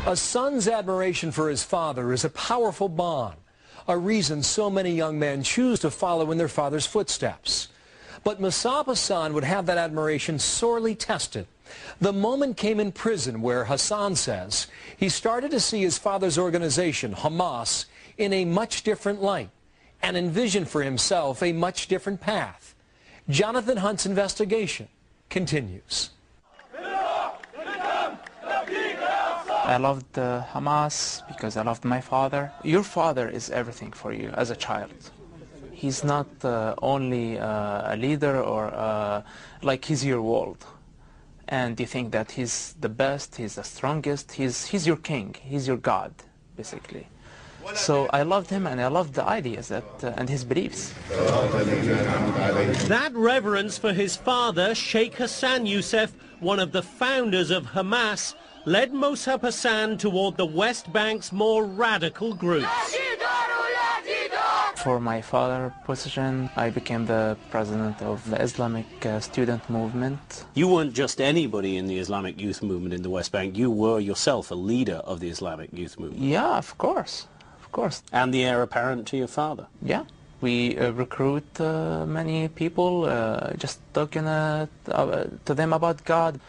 A son's admiration for his father is a powerful bond, a reason so many young men choose to follow in their father's footsteps. But Musab Hassan would have that admiration sorely tested. The moment came in prison where Hassan says he started to see his father's organization, Hamas, in a much different light and envisioned for himself a much different path. Jonathan Hunt's investigation continues. I loved Hamas because I loved my father. Your father is everything for you as a child. He's not only a leader or like he's your world. And you think that he's the best, he's the strongest, he's your king, he's your God, basically. So I loved him and I loved the ideas that, and his beliefs. That reverence for his father, Sheikh Hassan Youssef, one of the founders of Hamas, led Musab Hassan toward the West Bank's more radical groups. For my father's position, I became the president of the Islamic student movement. You weren't just anybody in the Islamic youth movement in the West Bank. You were yourself a leader of the Islamic youth movement. Yeah, of course. Of course. And the heir apparent to your father. Yeah. We recruit many people, just talking to them about God.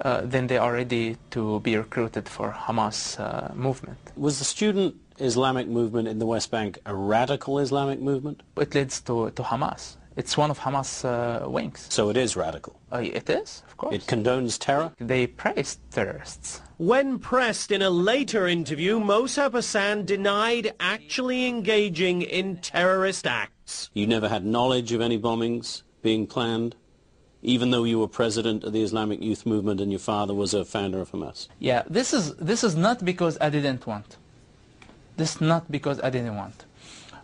Then they are ready to be recruited for Hamas movement. Was the student Islamic movement in the West Bank a radical Islamic movement? It leads to Hamas. It's one of Hamas wings. So it is radical? It is, of course. It condones terror? They praise terrorists. When pressed in a later interview, Musab Hassan denied actually engaging in terrorist acts. You never had knowledge of any bombings being planned, even though you were president of the Islamic youth movement and your father was a founder of Hamas? Yeah, this is not because I didn't want. This is not because I didn't want.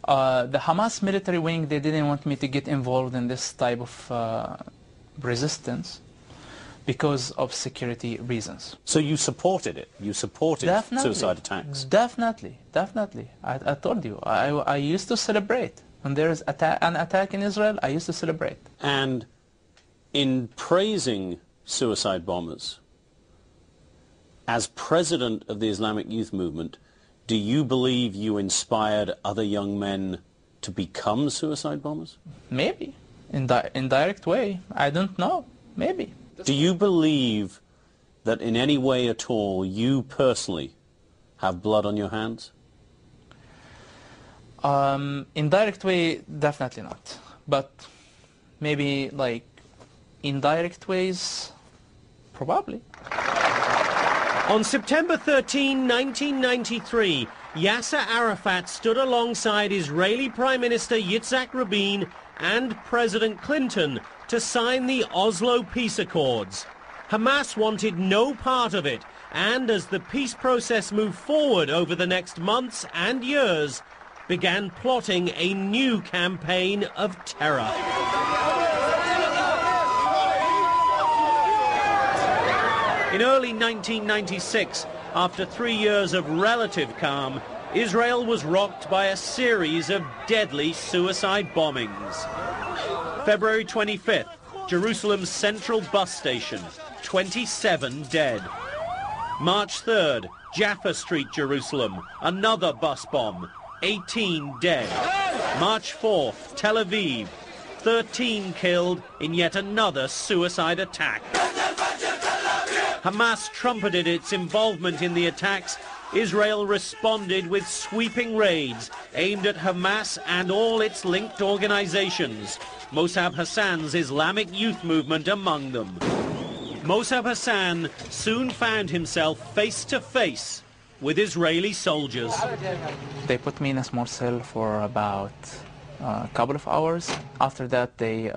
The Hamas military wing, they didn't want me to get involved in this type of resistance because of security reasons. So you supported it? You supported suicide attacks? Definitely, definitely. I told you, I used to celebrate. When there is an attack in Israel, I used to celebrate. And in praising suicide bombers, as president of the Islamic youth movement, do you believe you inspired other young men to become suicide bombers? Maybe. In indirect way. I don't know. Maybe. Do you believe that in any way at all you personally have blood on your hands? Indirect way, definitely not. But maybe like indirect ways, probably. On September 13, 1993, Yasser Arafat stood alongside Israeli Prime Minister Yitzhak Rabin and President Clinton to sign the Oslo peace accords. Hamas wanted no part of it, and as the peace process moved forward over the next months and years, began plotting a new campaign of terror. In early 1996, after 3 years of relative calm, Israel was rocked by a series of deadly suicide bombings. February 25th, Jerusalem's central bus station, 27 dead. March 3rd, Jaffa Street, Jerusalem, another bus bomb, 18 dead. March 4th, Tel Aviv, 13 killed in yet another suicide attack. Hamas trumpeted its involvement in the attacks. Israel responded with sweeping raids aimed at Hamas and all its linked organizations, Musab Hassan's Islamic youth movement among them. Musab Hassan soon found himself face to face with Israeli soldiers. They put me in a small cell for about a couple of hours. After that, they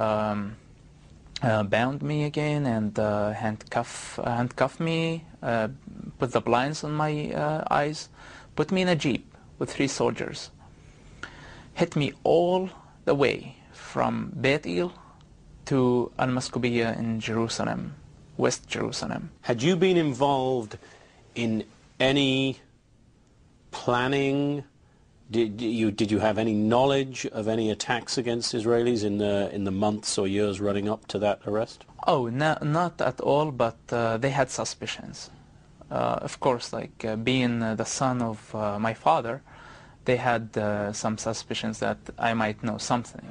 bound me again and handcuff me, put the blinds on my eyes, put me in a jeep with 3 soldiers, hit me all the way from Beit El to Al-Maskubiya in Jerusalem, West Jerusalem. Had you been involved in any planning? Did you have any knowledge of any attacks against Israelis in the months or years running up to that arrest? Oh, no, not at all, but they had suspicions. Of course, like being the son of my father, they had some suspicions that I might know something.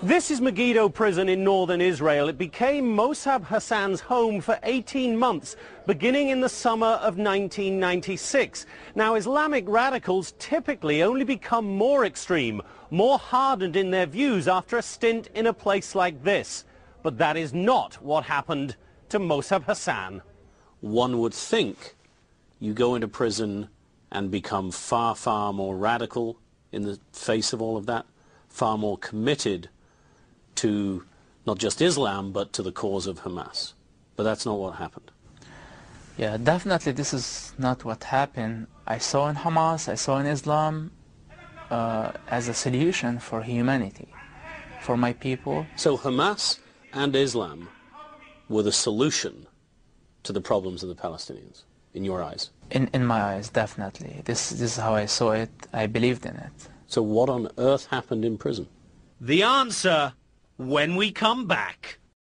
This is Megiddo prison in northern Israel. It became Mossab Hassan's home for 18 months, beginning in the summer of 1996. Now, Islamic radicals typically only become more extreme, more hardened in their views after a stint in a place like this. But that is not what happened to Mossab Hassan. One would think you go into prison and become far, far more radical in the face of all of that, far more committed to not just Islam, but to the cause of Hamas. But that's not what happened. Yeah, definitely this is not what happened. I saw in Hamas, I saw in Islam as a solution for humanity, for my people. So Hamas and Islam were the solution to the problems of the Palestinians, in your eyes? In my eyes, definitely. This is how I saw it. I believed in it. So what on earth happened in prison? The answer when we come back.